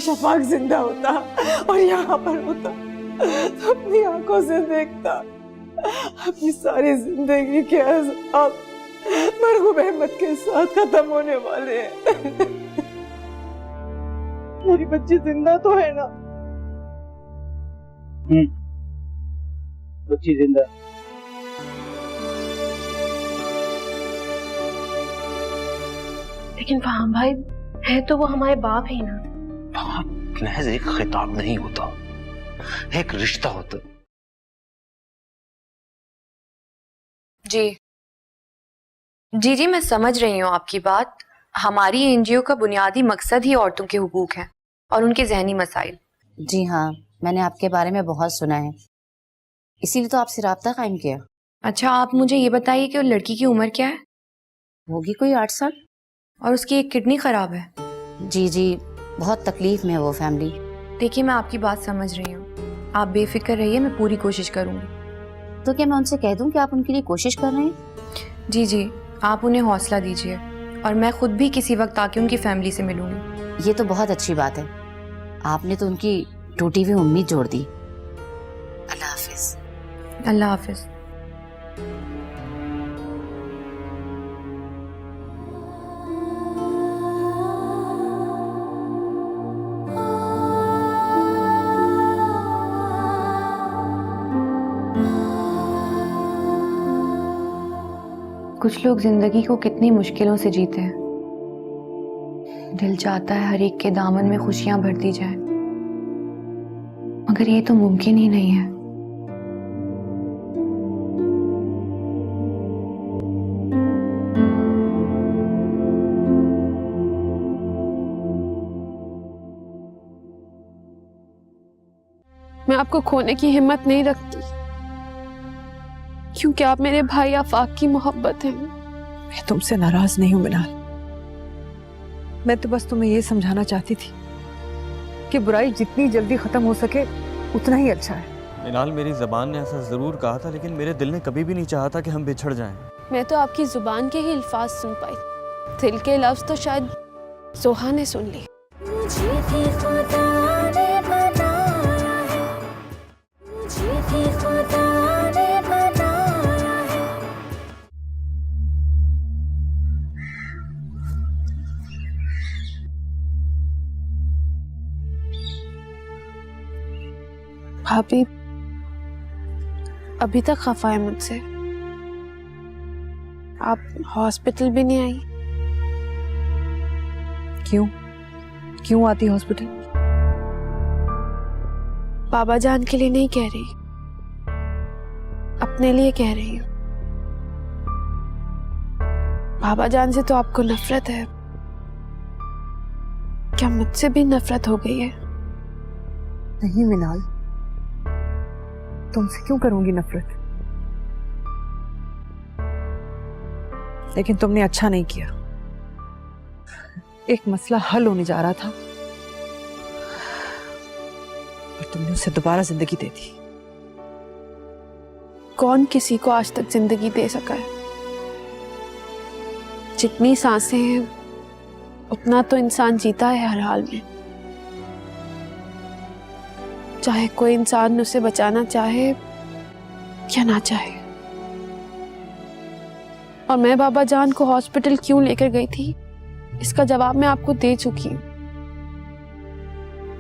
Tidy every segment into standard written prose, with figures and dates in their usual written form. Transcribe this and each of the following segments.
शफाक जिंदा होता और यहाँ पर होता तो अपनी आंखों से देखता अपनी सारी जिंदगी के अज़ाब मरहूम अहमद के साथ खत्म होने वाले हैं। मेरी बच्ची जिंदा तो है ना? बच्ची जिंदा। लेकिन फहाम भाई, है तो वो हमारे बाप ही ना। बाप महज एक खिताब नहीं होता, एक रिश्ता होता। जी जी जी, मैं समझ रही हूँ आपकी बात। हमारी एनजीओ का बुनियादी मकसद ही औरतों के हुकूक है और उनके जहनी मसाइल। जी हाँ, मैंने आपके बारे में बहुत सुना है, इसीलिए तो आपसे राब्ता कायम किया। अच्छा, आप मुझे ये बताइए कि लड़की की उम्र क्या है? होगी कोई 8 साल। और उसकी एक किडनी खराब है। जी जी, बहुत तकलीफ में है वो फैमिली। देखिए, मैं आपकी बात समझ रही हूँ, आप बेफिक्र रहिए, मैं पूरी कोशिश करूँगी। तो क्या मैं उनसे कह दूं कि आप उनके लिए कोशिश कर रहे हैं? जी जी, आप उन्हें हौसला दीजिए और मैं खुद भी किसी वक्त आके उनकी फैमिली से मिलूंगी। ये तो बहुत अच्छी बात है, आपने तो उनकी टूटी हुई उम्मीद जोड़ दी। अल्लाह हाफिज। अल्लाह हाफिज। कुछ लोग जिंदगी को कितनी मुश्किलों से जीते हैं। दिल चाहता है हर एक के दामन में खुशियां भर दी जाए, मगर ये तो मुमकिन ही नहीं है। मैं आपको खोने की हिम्मत नहीं रखती, क्योंकि आप मेरे भाई आफाक की मोहब्बत हैं। मैं तुमसे नाराज नहीं हूं मिनाल, मैं तो बस तुम्हें ये समझाना चाहती थी कि बुराई जितनी जल्दी खत्म हो सके उतना ही अच्छा है। मिनाल, मेरी ज़बान ने ऐसा ज़रूर कहा था, लेकिन मेरे दिल ने कभी भी नहीं चाहा था कि हम बिछड़ जाएं। मैं तो आपकी जुबान के ही अल्फाज सुन पाई, दिल के लफ्ज तो शायद सोहा ने सुन लिए। भाभी अभी तक खफा है मुझसे, आप हॉस्पिटल भी नहीं आई। क्यों क्यों आती हॉस्पिटल? बाबा जान के लिए नहीं कह रही, अपने लिए कह रही हूँ। बाबा जान से तो आपको नफरत है, क्या मुझसे भी नफरत हो गई है? नहीं मिनाल, तुमसे क्यों करूंगी नफरत? लेकिन तुमने अच्छा नहीं किया। एक मसला हल होने जा रहा था और तुमने उसे दोबारा जिंदगी दे दी। कौन किसी को आज तक जिंदगी दे सका है? जितनी सांसें हैं उतना तो इंसान जीता है हर हाल में, चाहे कोई इंसान उसे बचाना चाहे या ना चाहे। और मैं बाबा जान को हॉस्पिटल क्यों लेकर गई थी, इसका जवाब मैं आपको दे चुकी हूं।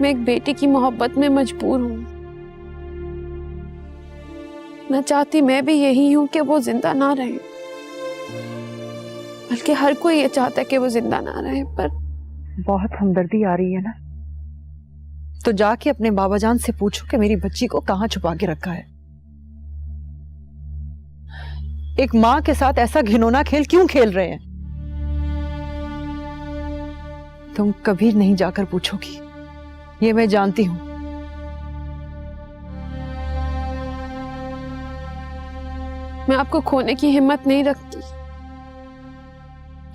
मैं एक बेटे की मोहब्बत में मजबूर हूं। मैं चाहती मैं भी यही हूं कि वो जिंदा ना रहे, बल्कि हर कोई ये चाहता है कि वो जिंदा ना रहे। पर बहुत हमदर्दी आ रही है ना, तो जाके अपने बाबा जान से पूछो कि मेरी बच्ची को कहां छुपा के रखा है। एक मां के साथ ऐसा घिनौना खेल क्यों खेल रहे हैं? तुम कभी नहीं जाकर पूछोगी, ये मैं जानती हूं। मैं आपको खोने की हिम्मत नहीं रखती,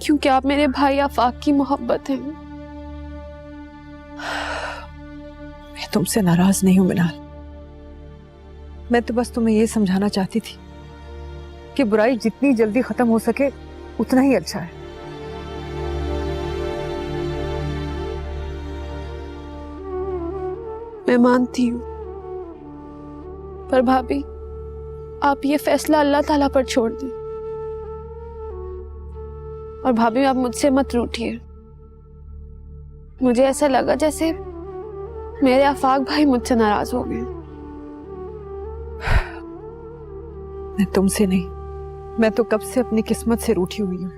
क्योंकि आप मेरे भाई आफाक की मोहब्बत हैं। मैं तुमसे नाराज नहीं हूं मिनाल, मैं तो बस तुम्हें ये समझाना चाहती थी कि बुराई जितनी जल्दी खत्म हो सके उतना ही अच्छा है। मैं मानती हूँ, पर भाभी आप ये फैसला अल्लाह ताला पर छोड़ दें। और भाभी आप मुझसे मत रूठिए। मुझे ऐसा लगा जैसे मेरे आफाक भाई मुझसे नाराज हो गए। मैं तुमसे नहीं, मैं तो कब से अपनी किस्मत से रूठी हुई हूँ,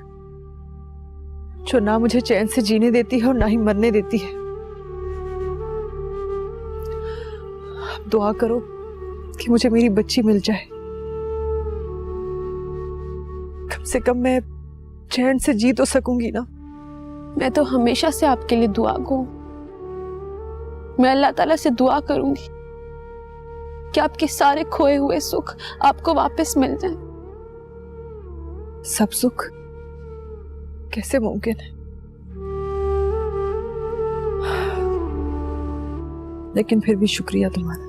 जो ना मुझे चैन से जीने देती है और ना ही मरने देती है। अब दुआ करो कि मुझे मेरी बच्ची मिल जाए, कम से कम मैं चैन से जी तो सकूंगी ना। मैं तो हमेशा से आपके लिए दुआ गो। मैं अल्लाह ताला से दुआ करूंगी कि आपके सारे खोए हुए सुख आपको वापस मिल जाएं। सब सुख कैसे मुमकिन है? लेकिन फिर भी शुक्रिया तुम्हारा।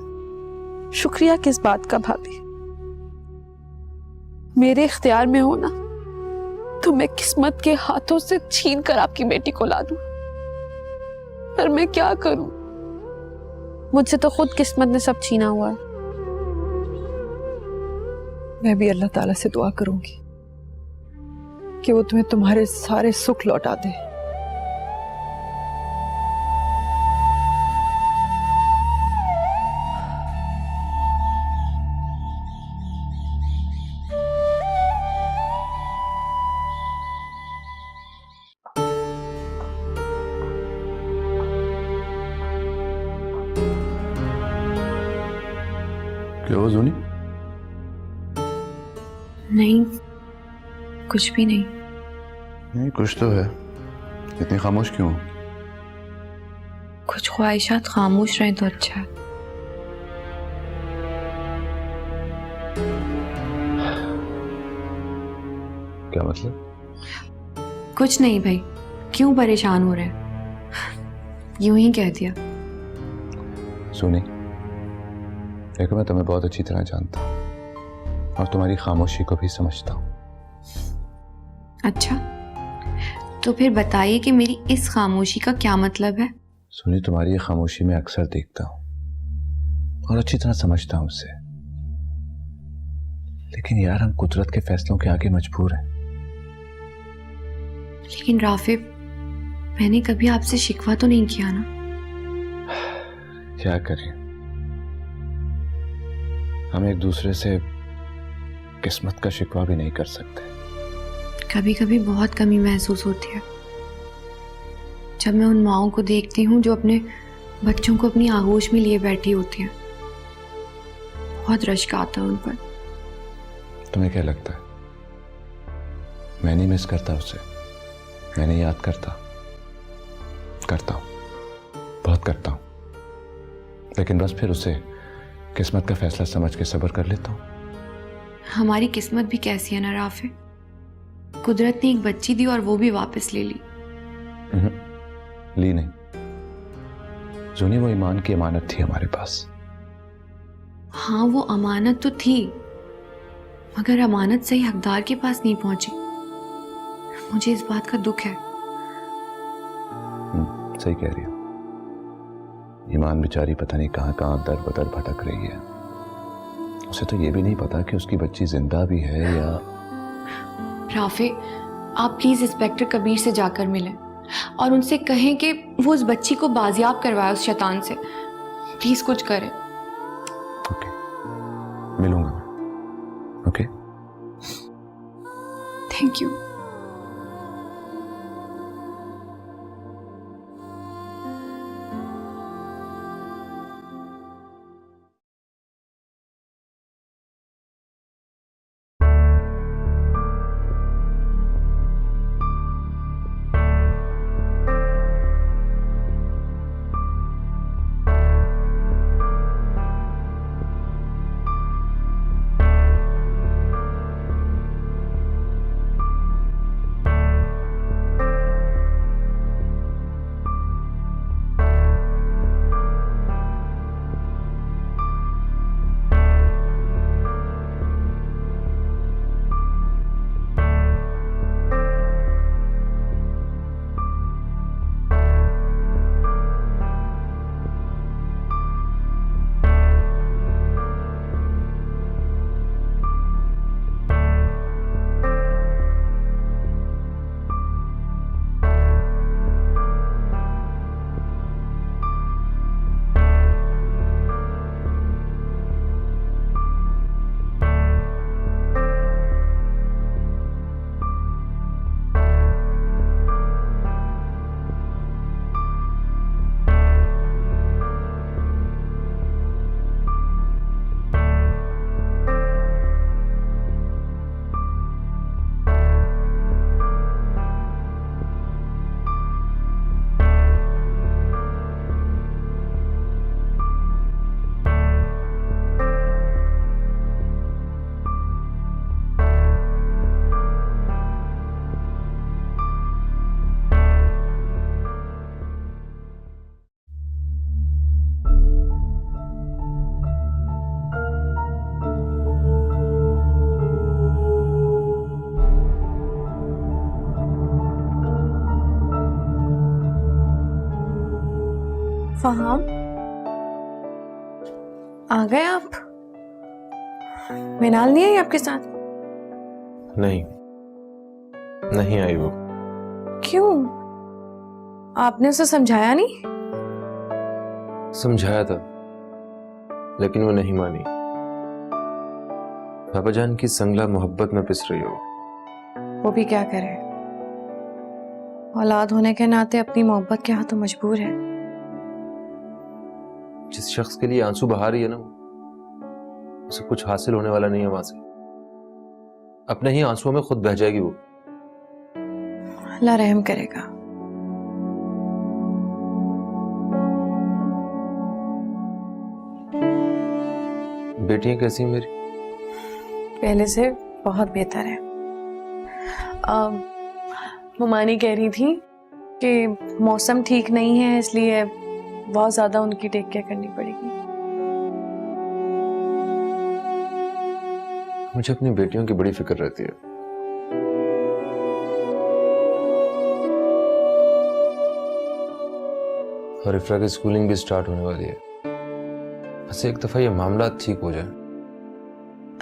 शुक्रिया किस बात का भाभी? मेरे इख्तियार में हो ना तो मैं किस्मत के हाथों से छीन कर आपकी बेटी को ला दूं, पर मैं क्या करूं? मुझसे तो खुद किस्मत ने सब छीना हुआ है। मैं भी अल्लाह ताला से दुआ करूंगी कि वो तुम्हें तुम्हारे सारे सुख लौटा दे। क्या हुआ जोनी? नहीं, कुछ भी नहीं। नहीं, कुछ तो है। इतनी खामोश क्यों हो? कुछ ख्वाहिशात खामोश रहे तो अच्छा है। क्या मतलब? कुछ नहीं भाई, क्यों परेशान हो रहे हैं? यूं ही कह दिया। सोनी, देखो मैं तुम्हें बहुत अच्छी तरह जानता हूँ और तुम्हारी खामोशी को भी समझता हूँ। अच्छा, तो फिर बताइए कि मेरी इस खामोशी का क्या मतलब है? सोनी, तुम्हारी ये खामोशी मैं अक्सर देखता हूँ और अच्छी तरह समझता हूँ उसे, लेकिन यार हम कुदरत के फैसलों के आगे मजबूर हैं। लेकिन राफिब, मैंने कभी आपसे शिकवा तो नहीं किया ना? क्या करें, हम एक दूसरे से किस्मत का शिकवा भी नहीं कर सकते। कभी कभी बहुत कमी महसूस होती है जब मैं उन माओं को देखती हूँ जो अपने बच्चों को अपनी आगोश में लिए बैठी होती हैं। बहुत रश्क आता है उन पर। तुम्हें क्या लगता है मैं नहीं मिस करता उसे? मैं नहीं याद करता? करता हूँ, बहुत करता हूँ, लेकिन बस फिर उसे किस्मत का फैसला समझ के सब्र कर लेता हूँ। हमारी किस्मत भी कैसी है ना राफे, कुदरत ने एक बच्ची दी और वो भी वापस ले ली। ली नहीं जोनी, वो ईमान की अमानत थी हमारे पास। हाँ, वो अमानत तो थी, मगर अमानत सही हकदार के पास नहीं पहुंची। मुझे इस बात का दुख है। सही कह रही हो। ईमान बेचारी पता नहीं कहां कहां दर बदर भटक रही है। उसे तो ये भी नहीं पता कि उसकी बच्ची जिंदा भी है या। राफे, आप प्लीज इंस्पेक्टर कबीर से जाकर मिलें और उनसे कहें कि वो उस बच्ची को बाजियाब करवाए उस शैतान से। प्लीज कुछ करें। ओके, मिलूंगा मैं। Okay, thank you. फहाम, आ गए आप? मिनाल नहीं आई आपके साथ? नहीं, नहीं आई वो। क्यों? आपने उसे समझाया नहीं? समझाया था, लेकिन वो नहीं मानी। बाबा जान की संगला मोहब्बत में पिस रही हो। वो भी क्या करे, औलाद होने के नाते अपनी मोहब्बत के हाथों मजबूर है। जिस शख्स के लिए आंसू बहा रही है ना, उसे कुछ हासिल होने वाला नहीं है वहां से। अपने ही आंसुओं में खुद बह जाएगी वो। अल्लाह रहम करेगा। बेटियां कैसी हैं मेरी? पहले से बहुत बेहतर है। ममानी कह रही थी कि मौसम ठीक नहीं है, इसलिए बहुत ज्यादा उनकी टेक केयर करनी पड़ेगी। मुझे अपनी बेटियों की बड़ी फिक्र रहती है। और इफ्रा की स्कूलिंग भी स्टार्ट होने वाली है। बस एक दफा ये मामला ठीक हो जाए।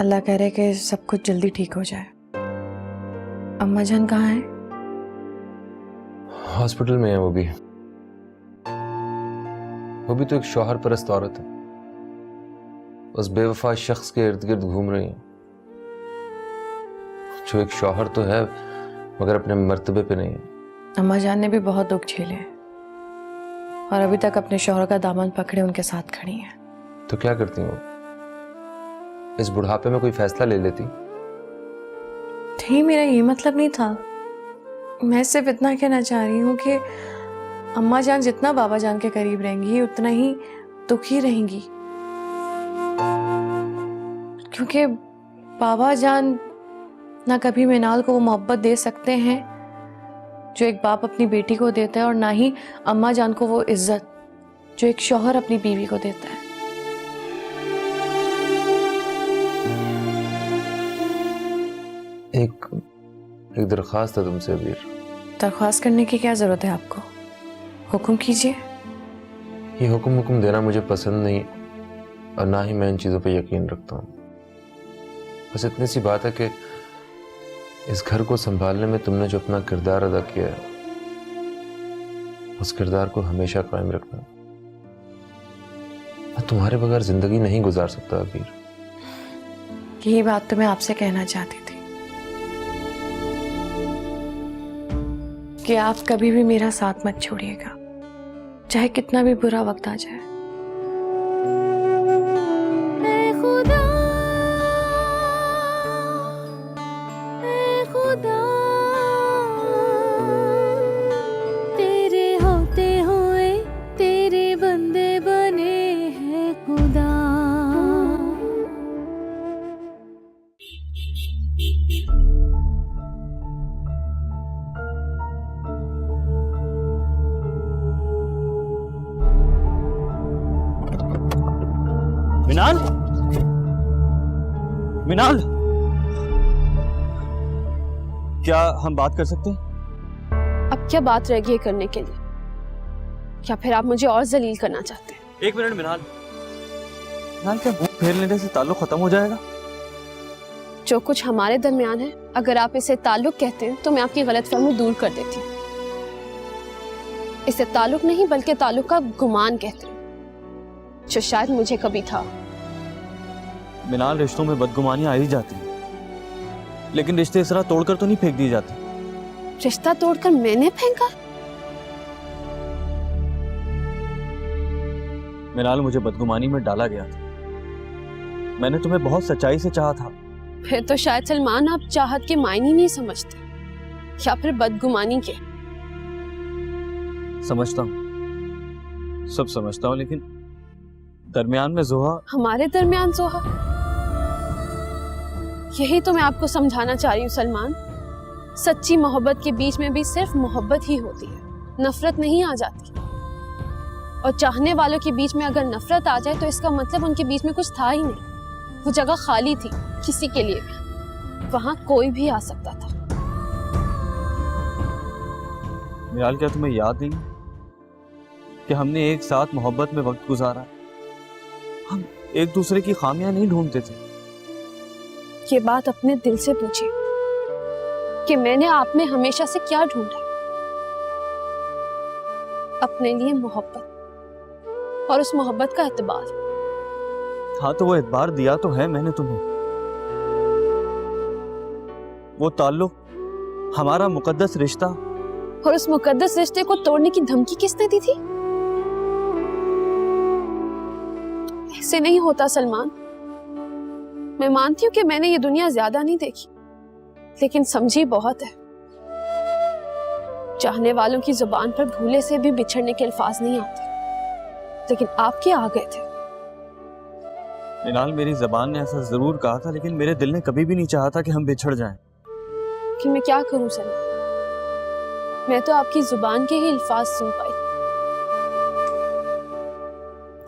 अल्लाह करे कि सब कुछ जल्दी ठीक हो जाए। अम्मा जान कहाँ है? हॉस्पिटल में है वो भी। वो भी तो एक शौहर परस्त औरत है, उस बेवफा शख्स के इर्द गिर्द घूम रही है, जो एक शौहर तो है मगर अपने मर्तबे पे नहीं है। अम्मा जान ने भी बहुत दुख झेले हैं और अभी तक अपने शौहर का दामन पकड़े उनके साथ खड़ी हैं। तो क्या करती वो? इस बुढ़ापे में कोई फैसला ले लेती? नहीं, मेरा ये मतलब नहीं था। मैं सिर्फ इतना कहना चाह रही हूँ कि अम्मा जान जितना बाबा जान के करीब रहेंगी उतना ही दुखी रहेंगी, क्योंकि बाबा जान ना कभी मिनाल को वो मोहब्बत दे सकते हैं जो एक बाप अपनी बेटी को देता है, और ना ही अम्मा जान को वो इज्जत जो एक शौहर अपनी बीवी को देता है। एक दरख्वास्त है तुमसे अबीर। दरख्वास्त करने की क्या जरूरत है आपको? हुक्म कीजिए। ये हुक्म देना मुझे पसंद नहीं, और ना ही मैं इन चीज़ों पे यकीन रखता हूँ। बस इतनी सी बात है कि इस घर को संभालने में तुमने जो अपना किरदार अदा किया है, उस किरदार को हमेशा कायम रखना। मैं तुम्हारे बगैर जिंदगी नहीं गुजार सकता अबीर। यही बात तो मैं आपसे कहना चाहती थी कि आप कभी भी मेरा साथ मत छोड़िएगा, चाहे कितना भी बुरा वक्त आ जाए। तेरे होते हुए तेरे बंदे बने हैं खुदा। मिनाल, मिनाल, क्या हम बात कर सकते हैं? अब क्या बात रह गई है करने के लिए? क्या फिर आप मुझे और जलील करना चाहते हैं? एक मिनट मिनाल। मिनाल, क्या मुंह फेर लेने से ताल्लुक खत्म हो जाएगा? जो कुछ हमारे दरमियान है, अगर आप इसे ताल्लुक कहते हैं तो मैं आपकी गलतफहमी दूर कर देती हूँ। इसे ताल्लुक नहीं बल्कि ताल्लुक का गुमान कहते हैं, जो शायद मुझे कभी था। मिनाल, रिश्तों में बदगुमानी आ ही जाती है, लेकिन रिश्ते इस तरह तोड़कर तो नहीं फेंक दिए जाते। रिश्ता तोड़कर मैंने फेंका? मिनाल, मुझे बदगुमानी में डाला गया था। मैंने तुम्हें बहुत सच्चाई से चाहा था। फिर तो शायद सलमान आप चाहत के मायने नहीं समझते, या फिर बदगुमानी के। समझता हूँ, सब समझता हूँ, लेकिन दरमियान में जोहा। हमारे दरमियान जोहा? यही तो मैं आपको समझाना चाह रही हूँ सलमान। सच्ची मोहब्बत के बीच में भी सिर्फ मोहब्बत ही होती है, नफरत नहीं आ जाती। और चाहने वालों के बीच में अगर नफरत आ जाए तो इसका मतलब उनके बीच में कुछ था ही नहीं, वो जगह खाली थी किसी के लिए भी, वहां कोई भी आ सकता था। मिनाल, क्या तुम्हें याद नहीं कि हमने एक साथ मोहब्बत में वक्त गुजारा। हम एक दूसरे की खामियां नहीं ढूंढते थे। ये बात अपने दिल से पूछिए कि मैंने आप में हमेशा से क्या ढूंढा। अपने लिए मोहब्बत और उस मोहब्बत का एतबार। हाँ तो वो एतबार दिया तो है मैंने तुम्हें। वो ताल्लुक, हमारा मुकद्दस रिश्ता, और उस मुकद्दस रिश्ते को तोड़ने की धमकी किसने दी थी? ऐसे नहीं होता सलमान। मैं मानती हूँ कि मैंने ये दुनिया ज्यादा नहीं देखी, लेकिन समझी बहुत है। चाहने वालों की जुबान पर भूले से भी बिछड़ने के अल्फाज नहीं आते, लेकिन आपके आ गए थे। मिनाल, मेरी जबान ने ऐसा जरूर कहा था, लेकिन मेरे दिल ने कभी भी नहीं चाहा था कि हम बिछड़ जाएं। कि मैं क्या करूं सलमान, मैं तो आपकी जुबान के ही अल्फाज सुन पाई।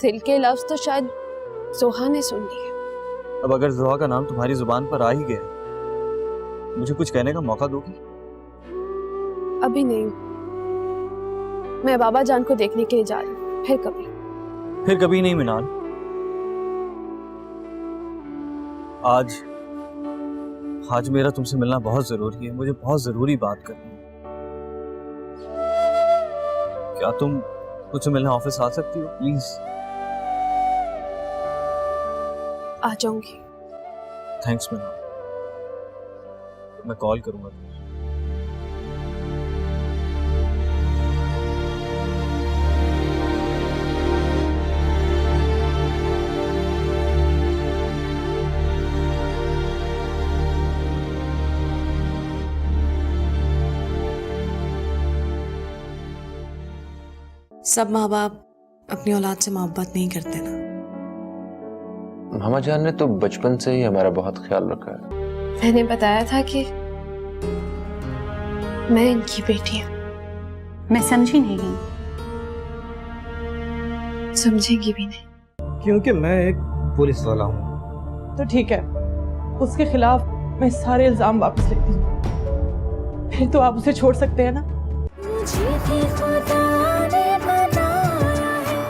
दिल के लफ्ज तो शायद जोहा ने सुन लिए। अब अगर जोहा का नाम तुम्हारी जुबान पर आ ही गया, मुझे कुछ कहने का मौका दोगी? अभी नहीं, मैं बाबा जान को देखने के लिए जा रही हूँ। फिर कभी नहीं मिनाल। आज मेरा तुमसे मिलना बहुत जरूरी है। मुझे बहुत जरूरी बात करनी है। क्या तुम मुझसे मिलने ऑफिस आ सकती हो प्लीज? आ जाऊंगी। थैंक्स मिनाल, मैं कॉल करूंगा। सब माँ बाप अपनी औलाद से मोहब्बत नहीं करते ना। मामा जान ने तो बचपन से ही हमारा बहुत ख्याल रखा है। मैंने बताया था कि मैं इनकी बेटी हूँ। मैं समझी नहीं। समझेंगी भी नहीं। क्योंकि मैं एक पुलिस वाला हूँ। तो ठीक है, उसके खिलाफ मैं सारे इल्जाम वापस लेती हूँ। फिर तो आप उसे छोड़ सकते हैं ना। मुझे भी खुदा ने बनाया है,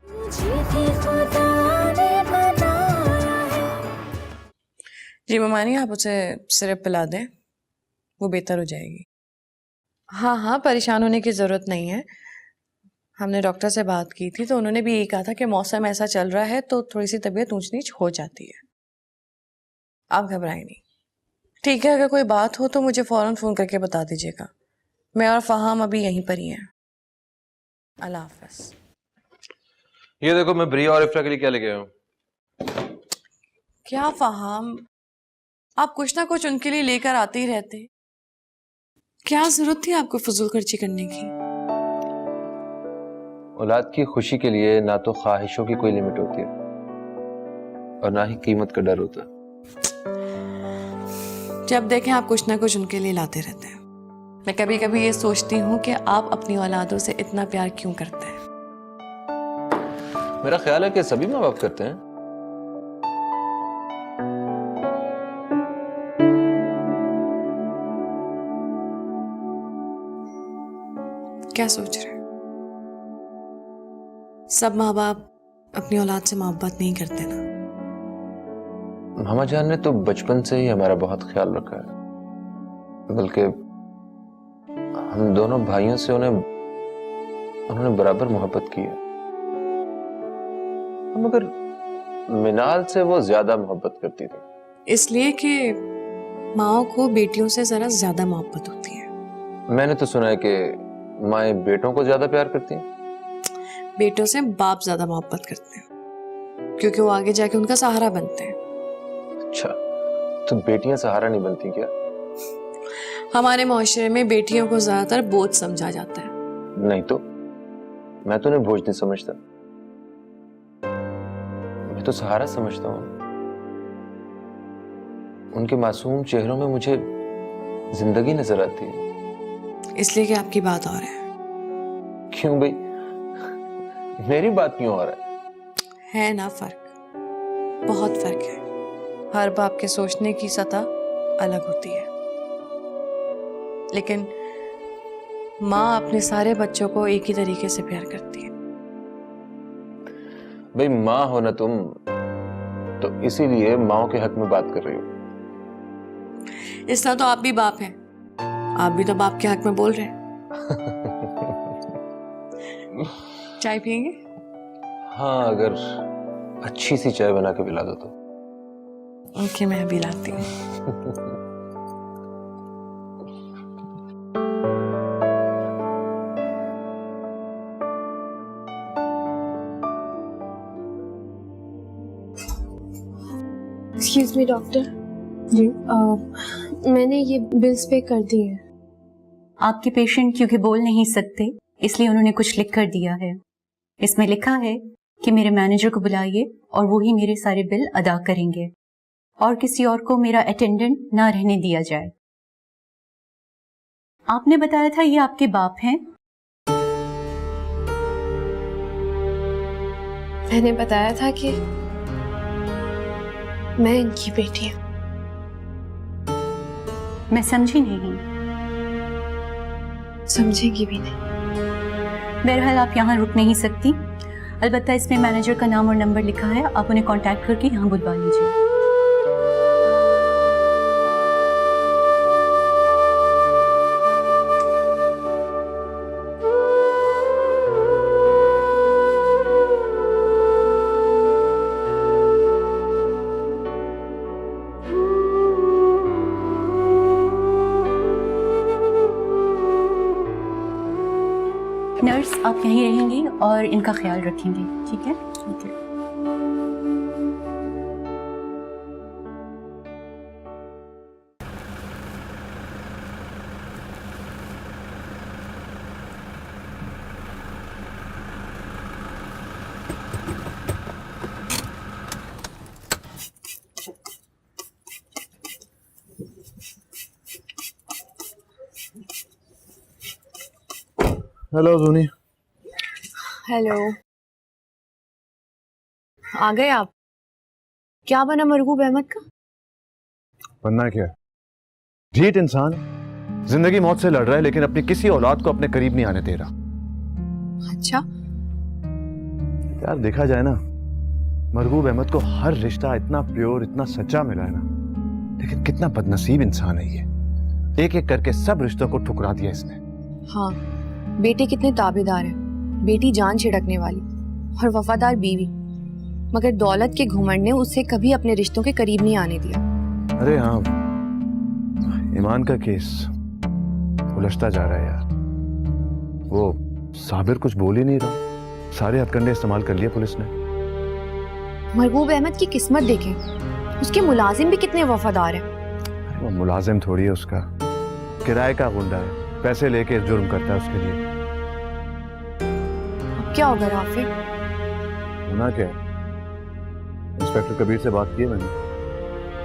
मुझे भी खुदा ने बनाया है। जी ममानी, आप उसे सिरप पिला दें, वो बेहतर हो जाएगी। हाँ हाँ, परेशान होने की ज़रूरत नहीं है। हमने डॉक्टर से बात की थी तो उन्होंने भी यही कहा था कि मौसम ऐसा चल रहा है तो थोड़ी सी तबीयत ऊंच नीच हो जाती है। आप घबराएं नहीं। ठीक है, अगर कोई बात हो तो मुझे फ़ौरन फ़ोन करके बता दीजिएगा। मैं और फ़हाम अभी यहीं पर ही हैं। अल्लाह हाफ़िज़। ये देखो, मैं ब्रिया और इफ्रा के लिए क्या लेके आया हूँ। क्या फ़हाम, आप कुछ ना कुछ उनके लिए लेकर आते ही रहते। क्या जरूरत थी आपको फजूल खर्ची करने की? औलाद की खुशी के लिए ना तो ख्वाहिशों की कोई लिमिट होती है और ना ही कीमत का डर होता है। जब देखें आप कुछ ना कुछ उनके लिए लाते रहते हैं। मैं कभी कभी ये सोचती हूँ कि आप अपनी औलादों से इतना प्यार क्यों करते हैं। मेरा ख्याल है कि सभी माँ बाप करते हैं। क्या सोच रहे हैं? सब माँ बाप अपनी औलाद से मोहब्बत नहीं करते ना। मामा जान ने तो बचपन से ही हमारा बहुत ख्याल रखा है। बल्कि हम दोनों भाइयों से उन्होंने बराबर मोहब्बत की है। हम मगर मिनाल से वो ज्यादा मोहब्बत करती थी। इसलिए कि माओ को बेटियों से जरा ज्यादा मोहब्बत होती है। मैंने तो सुना है कि माएं बेटों को ज्यादा प्यार करती हैं। बेटों से बाप ज्यादा मोहब्बत करते हैं क्योंकि वो आगे जाके उनका सहारा बनते हैं। अच्छा, तो बेटियां सहारा नहीं बनती क्या? हमारे माशरे में बेटियों को ज्यादातर बोझ समझा जाता है। नहीं तो मैं तो उन्हें बोझ नहीं समझता, मैं तो सहारा समझता हूँ। उनके मासूम चेहरों में मुझे जिंदगी नजर आती है। इसलिए कि आपकी बात और है। क्यों भाई, मेरी बात क्यों हो रहा है ना फर्क, बहुत फर्क है। हर बाप के सोचने की सतह अलग होती है, लेकिन माँ अपने सारे बच्चों को एक ही तरीके से प्यार करती है। भाई माँ हो ना तुम, तो इसीलिए माँ के हक में बात कर रही हो। इस तरह तो आप भी बाप हैं, आप भी तो बाप के हक में बोल रहे हैं। चाय पियेंगे? हाँ, अगर अच्छी सी चाय बना के पिला दो तो। ओके, मैं अभी लाती हूँ। एक्सक्यूज मी डॉक्टर जी, मैंने ये बिल्स पे कर दिए हैं। आपके पेशेंट क्योंकि बोल नहीं सकते इसलिए उन्होंने कुछ लिख कर दिया है। इसमें लिखा है कि मेरे मैनेजर को बुलाइए और वो ही मेरे सारे बिल अदा करेंगे और किसी और को मेरा अटेंडेंट ना रहने दिया जाए। आपने बताया था ये आपके बाप हैं? मैंने बताया था कि मैं इनकी बेटी हूँ। मैं समझी नहीं। समझेंगी भी नहीं। बहरहाल आप यहाँ रुक नहीं सकती, अलबत्ता इसमें मैनेजर का नाम और नंबर लिखा है, आप उन्हें कांटेक्ट करके यहाँ बुलवा लीजिए। नर्स, आप यहीं रहेंगी और इनका ख्याल रखेंगे, ठीक है? ठीक है। हेलो जूनी। हेलो, आ गए आप? क्या बना मरगूब अहमद का? बनना क्या, ढीठ इंसान है, जिंदगी मौत से लड़ रहा है लेकिन अपनी किसी औलाद को अपने करीब नहीं आने दे रहा। अच्छा, यार देखा जाए ना, मरगूब अहमद को हर रिश्ता इतना प्योर, इतना सच्चा मिला है ना, लेकिन कितना बदनसीब इंसान है ये। एक एक करके सब रिश्तों को ठुकरा दिया इसने। हाँ, बेटे कितने ताबेदार हैं, बेटी जान छिड़कने वाली और वफादार बीवी, मगर दौलत के घुमंड ने उसे कभी अपने रिश्तों के करीब नहीं आने दिया। अरे हाँ, ईमान का केस उलझता जा रहा है यार। वो साबिर कुछ बोल ही नहीं रहा, सारे हथकंडे इस्तेमाल कर लिए पुलिस ने। मरगूब अहमद की किस्मत देखें, उसके मुलाजिम भी कितने वफादार हैं। अरे वो मुलाजिम थोड़ी है उसका, किराए का गुंडा है, पैसे लेके जुर्म करता है उसके लिए। अब क्या होगा राफे? होना क्या है, इंस्पेक्टर कबीर से बात की है मैंने,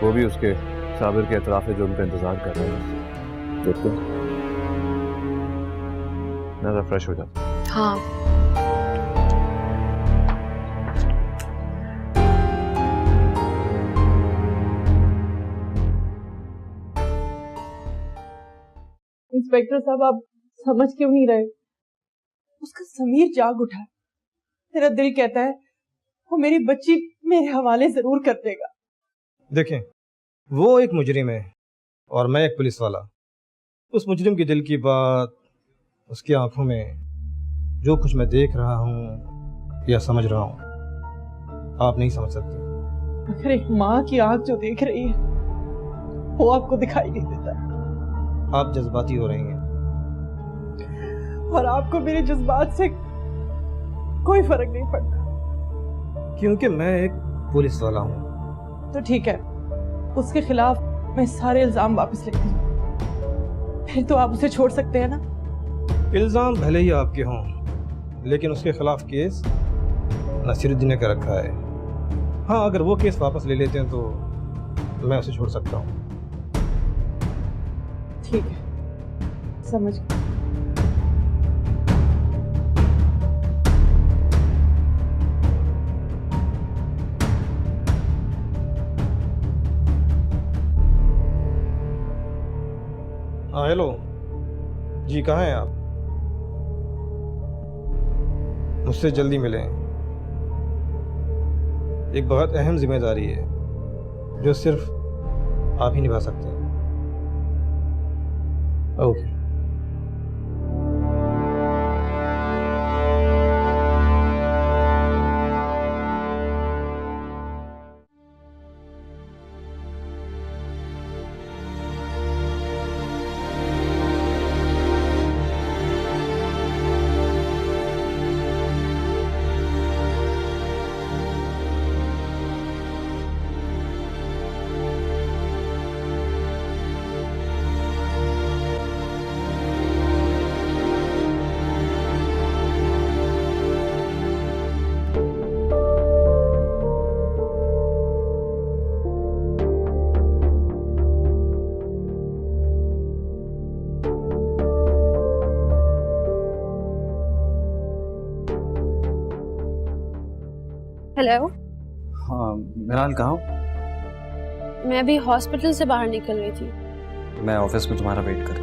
वो भी उसके साबिर के एतराफ जुर्म का इंतजार कर रहा है। देखते हैं, नजर फ्रेश हो जाता। हाँ, इंस्पेक्टर साहब, आप समझ क्यों नहीं रहे? उसका ज़मीर जाग उठा है। मेरा दिल कहता है वो मेरी बच्ची मेरे हवाले जरूर कर देगा। देखें, वो एक मुजरिम है और मैं एक पुलिस वाला। उस मुजरिम के दिल की बात, उसकी आंखों में जो कुछ मैं देख रहा हूँ या समझ रहा हूँ, आप नहीं समझ सकते। अगर एक माँ की आंख जो देख रही है वो आपको दिखाई नहीं देता, आप जज्बाती हो रही हैं। और आपको मेरे जज्बात से कोई फर्क नहीं पड़ता। क्योंकि मैं एक पुलिस वाला हूँ। तो ठीक है, उसके खिलाफ मैं सारे इल्जाम वापस लेती हूँ, फिर तो आप उसे छोड़ सकते हैं ना? इल्जाम भले ही आपके हों, लेकिन उसके खिलाफ केस नसीरुद्दीन ने कर रखा है। हाँ, अगर वो केस वापस ले लेते हैं तो मैं उसे छोड़ सकता हूँ। ठीक है, समझ गई। हाँ हेलो जी, कहाँ हैं आप? मुझसे जल्दी मिलें। एक बहुत अहम जिम्मेदारी है जो सिर्फ आप ही निभा सकते हैं। ओके। हेलो। हाँ मिनाल कहाँ हो? मैं अभी हॉस्पिटल से बाहर निकल रही थी। मैं ऑफिस में तुम्हारा वेट कर।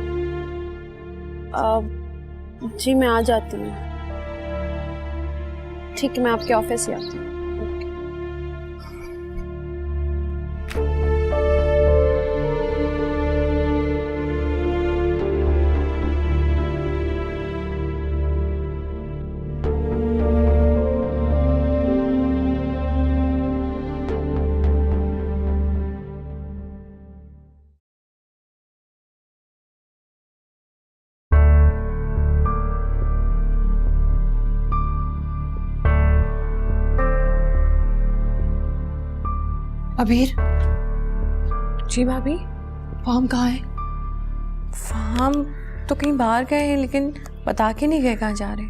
जी मैं आ जाती हूँ। ठीक है, मैं आपके ऑफिस से आती हूँ। अबीर, जी भाभी। फार्म कहाँ है? फार्म तो कहीं बाहर गए हैं, लेकिन बता के नहीं गए कहाँ जा रहे।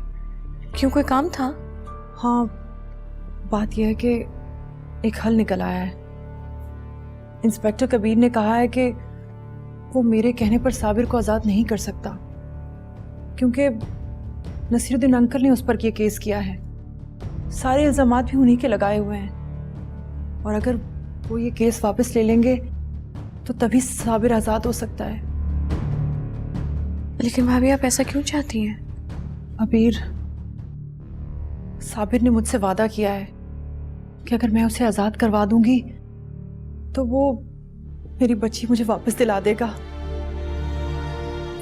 क्यों, कोई काम था? हाँ, बात यह है कि एक हल निकल आया है। इंस्पेक्टर कबीर ने कहा है कि वो मेरे कहने पर साबिर को आज़ाद नहीं कर सकता, क्योंकि नसीरुद्दीन अंकल ने उस पर यह केस किया है। सारे इल्ज़ामात भी उन्हीं के लगाए हुए हैं, और अगर वो ये केस वापस ले लेंगे तो तभी साबिर आज़ाद हो सकता है। लेकिन भाभी आप ऐसा क्यों चाहती हैं? अबीर, साबिर ने मुझसे वादा किया है कि अगर मैं उसे आज़ाद करवा दूंगी तो वो मेरी बच्ची मुझे वापस दिला देगा,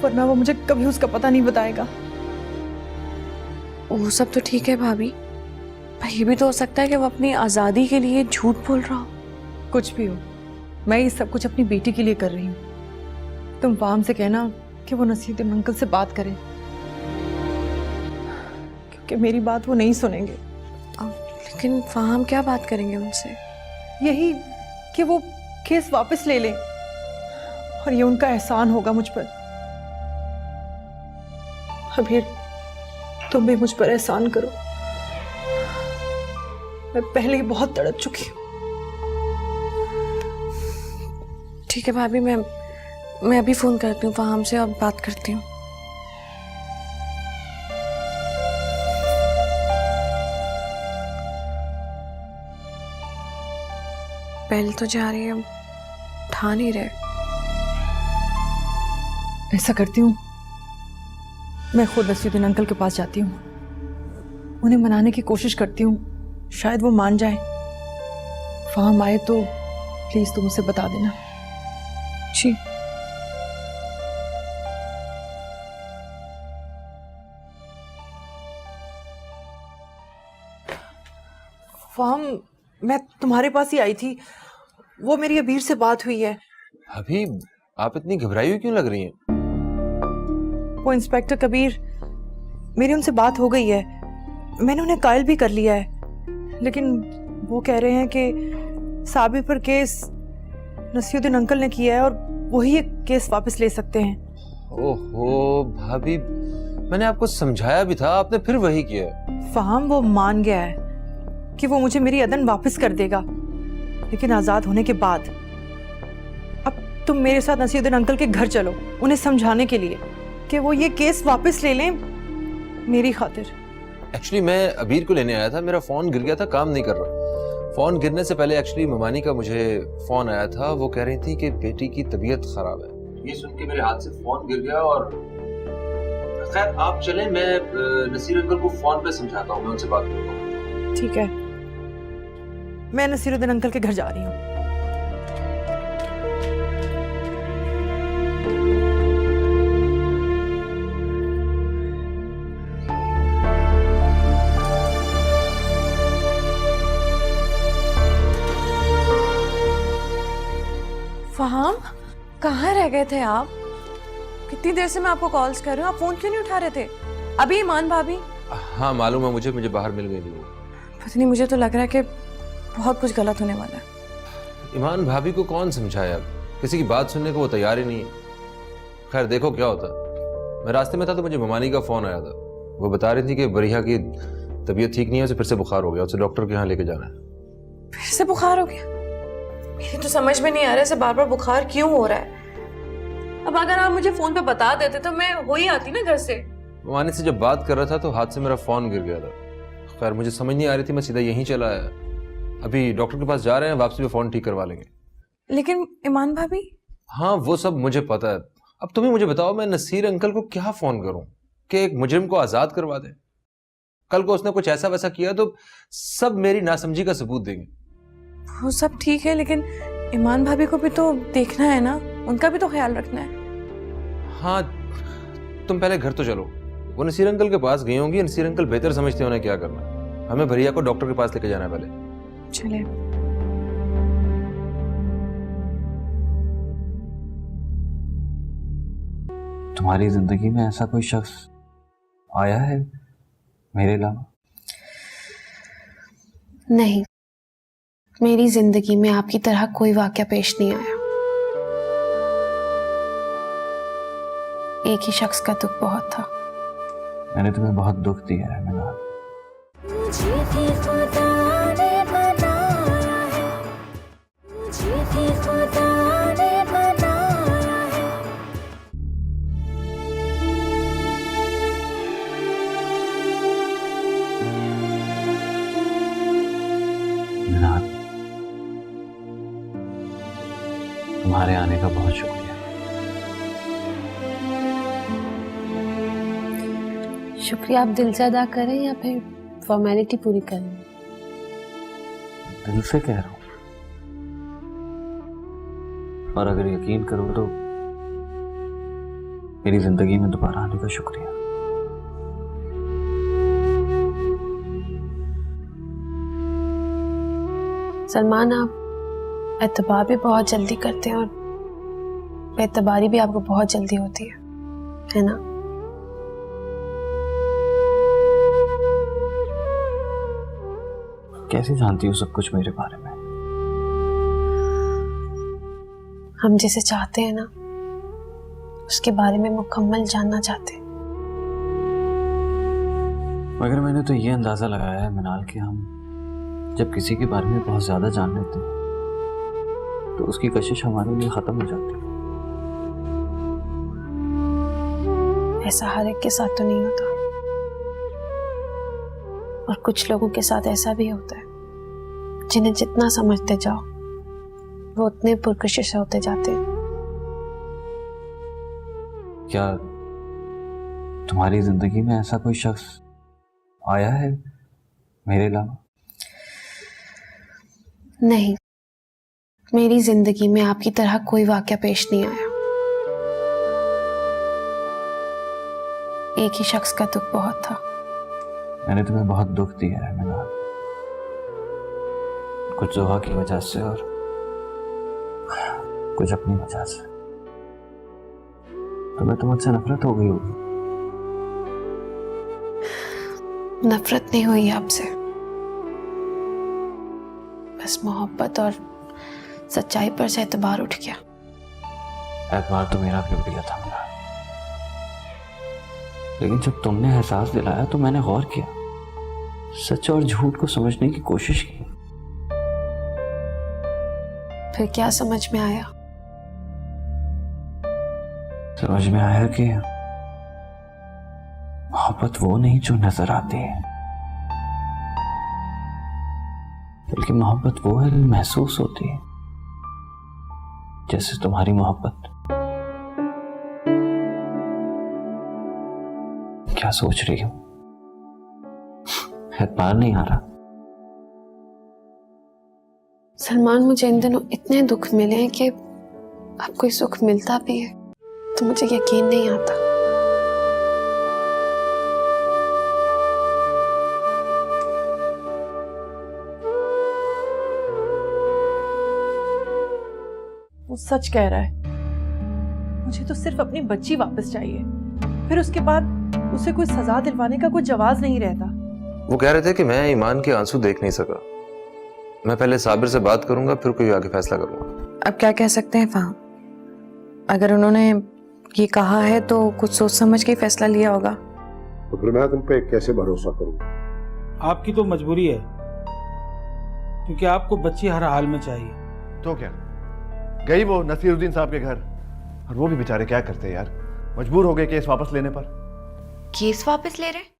वरना वो मुझे कभी उसका पता नहीं बताएगा। वो सब तो ठीक है भाभी, पर ये भी तो हो सकता है कि वो अपनी आज़ादी के लिए झूठ बोल रहा हो। कुछ भी हो, मैं ये सब कुछ अपनी बेटी के लिए कर रही हूँ। तुम फाहम से कहना कि वो नसीरुद्दीन अंकल से बात करें, क्योंकि मेरी बात वो नहीं सुनेंगे। लेकिन फाहम क्या बात करेंगे उनसे? यही कि वो केस वापस ले लें, और ये उनका एहसान होगा मुझ पर। अबीर, तुम भी मुझ पर एहसान करो। मैं पहले ही बहुत तड़प चुकी हूँ। ठीक है भाभी, मैं अभी फोन करती हूँ फाहम से और बात करती हूँ। पहले तो जा रही है, उठा नहीं रहे। ऐसा करती हूँ, मैं खुद नसीरुद्दीन अंकल के पास जाती हूँ, उन्हें मनाने की कोशिश करती हूँ, शायद वो मान जाए। फाहम आए तो प्लीज तुम उसे बता देना। जी। फाहम, मैं तुम्हारे पास ही आई थी, वो मेरी अबीर से बात हुई है। अभी आप इतनी घबराई हुई क्यों लग रही हैं? वो इंस्पेक्टर कबीर, मेरी उनसे बात हो गई है, मैंने उन्हें कायल भी कर लिया है, लेकिन वो कह रहे हैं कि साबिर पर केस नसीरुद्दीन अंकल ने किया है और वही ये केस वापस ले सकते हैं। ओहो भाभी, मैंने आपको समझाया भी था, आपने फिर वही किया। फाहम, वो मान गया है कि वो मुझे मेरी अदन वापस कर देगा, लेकिन आजाद होने के बाद। अब तुम मेरे साथ नसीरुद्दीन अंकल के घर चलो, उन्हें समझाने के लिए कि वो ये केस वापस ले लें मेरी खातिर। एक्चुअली मैं अबीर को लेने आया था, मेरा फोन गिर गया था, काम नहीं कर रहा। फोन गिरने से पहले एक्चुअली ममानी का मुझे फोन आया था, वो कह रही थी कि बेटी की तबीयत खराब है। ये सुन के मेरे हाथ से फोन गिर गया और खैर आप चलें, मैं नसीर अंकल को फोन पे समझाता हूँ, मैं उनसे बात करता हूँ। ठीक है, मैं नसीरुद्दीन अंकल के घर जा रही हूँ। फहाम, कहाँ रह गए थे आप? कितनी देर से मैं आपको कॉल्स कर रही हूँ, आप फोन क्यों नहीं उठा रहे थे? अभी ईमान भाभी? हाँ मालूम है मुझे बाहर मिल गई थी वो। पता नहीं, मुझे तो लग रहा है कि बहुत कुछ गलत होने वाला है। ईमान भाभी को कौन समझाया, अब किसी की बात सुनने को वो तैयार ही नहीं है। खैर देखो क्या होता। मैं रास्ते में था तो मुझे ममानी का फोन आया था, वो बता रही थी कि बरिया की तबीयत ठीक नहीं है, उसे फिर से बुखार हो गया, उसे डॉक्टर के यहाँ लेके जाना है। फिर से बुखार हो गया? मेरी तो समझ में नहीं आ रहा है बार बार बुखार क्यों हो रहा है। अब अगर आप मुझे फोन पे बता देते तो मैं हो ही आती ना घर से। ममानी से जब बात कर रहा था तो हाथ से मेरा फोन गिर गया था। खैर मुझे समझ नहीं आ रही थी, मैं सीधा यहीं चला आया। अभी डॉक्टर के पास जा रहे हैं, वापसी में फोन ठीक करवा लेंगे। लेकिन ईमान भाभी? हाँ वो सब मुझे पता है। अब तुम ही मुझे बताओ, मैं नसीर अंकल को क्या फोन करूं कि एक मुजरिम को आजाद करवा दे? कल को उसने कुछ ऐसा वैसा किया तो सब मेरी नासमझी का सबूत देंगे। वो सब ठीक है, लेकिन ईमान भाभी को भी तो देखना है ना, उनका भी तो ख्याल रखना है। हाँ तुम पहले घर तो चलो, वो नसीर अंकल के पास गई होंगी, नसीर अंकल बेहतर समझते हैं उन्हें क्या करना है। हमें भरिया को डॉक्टर के पास लेके जाना है पहले। चले। तुम्हारी जिंदगी में ऐसा कोई शख्स आया है मेरे अलावा? नहीं, मेरी जिंदगी में आपकी तरह कोई वाकया पेश नहीं आया। एक ही शख्स का दुख बहुत था। मैंने तुम्हें बहुत दुख दिया है मिनाल। मुझे भी खुदा ने बनाया है, मुझे भी खुदा ने बनाया है। मिनाल, तुम्हारे आने का बहुत शुक्रिया। शुक्रिया आप दिल से अदा करें या फिर फॉर्मेलिटी पूरी करें? दिल से कह रहा हूं, और अगर यकीन करो तो मेरी जिंदगी में दोबारा आने का शुक्रिया। सलमान, आप एतबार भी बहुत जल्दी करते हैं और बेतबारी भी आपको बहुत जल्दी होती है ना? कैसे जानती हो सब कुछ मेरे बारे में? हम जिसे चाहते हैं ना, उसके बारे में मुकम्मल जानना चाहते हैं। मगर मैंने तो ये अंदाजा लगाया है मिनाल कि हम जब किसी के बारे में बहुत ज्यादा जान लेते हैं तो उसकी कशिश हमारे लिए खत्म हो जाती है। ऐसा हर एक के साथ तो नहीं होता, और कुछ लोगों के साथ ऐसा भी होता है जिन्हें जितना समझते जाओ वो उतने पुरकशिश होते जाते हैं। क्या तुम्हारी जिंदगी में ऐसा कोई शख्स आया है मेरे अलावा? नहीं, मेरी जिंदगी में आपकी तरह कोई वाकया पेश नहीं आया। एक ही शख्स का दुख बहुत था। मैंने तुम्हें बहुत दुख दिया है मिनाल, कुछ जोहा की वजह से और कुछ अपनी वजह से। तुम्हें तो मुझसे नफरत हो गई होगी। नफरत नहीं हुई आपसे, बस मोहब्बत और सच्चाई पर से एतबार उठ गया। एतबार तो मेरा भी उठ गया था मिनाल, लेकिन जब तुमने एहसास दिलाया तो मैंने गौर किया, सच और झूठ को समझने की कोशिश की। फिर क्या समझ में आया? समझ में आया कि मोहब्बत वो नहीं जो नजर आती है, बल्कि मोहब्बत वो है जो महसूस होती है, जैसे तुम्हारी मोहब्बत। क्या सोच रही हो? एतबार नहीं आ रहा? सलमान, मुझे इन दिनों इतने दुख मिले हैं कि अब कोई सुख मिलता भी है तो मुझे यकीन नहीं आता। वो सच कह रहा है। मुझे तो सिर्फ अपनी बच्ची वापस चाहिए, फिर उसके बाद उसे कोई सजा दिलवाने का कोई जवाब नहीं रहता। वो कह रहे थे कि मैं ईमान के आंसू देख नहीं सका। मैं पहले साबिर से बात करूंगा, फिर कोई आगे फैसला करूंगा। अब क्या कह सकते हैं फहम? अगर उन्होंने ये कहा है तो कुछ सोच समझ के ही फैसला लिया होगा। तो फिर मैं तुम पे कैसे भरोसा करूं? आपकी तो मजबूरी है, क्योंकि आपको बच्ची हर हाल में चाहिए। तो क्या गई वो नसीरुद्दीन साहब के घर, और वो भी बेचारे क्या करते यार, मजबूर हो गए केस वापस लेने पर। केस वापस ले रहे?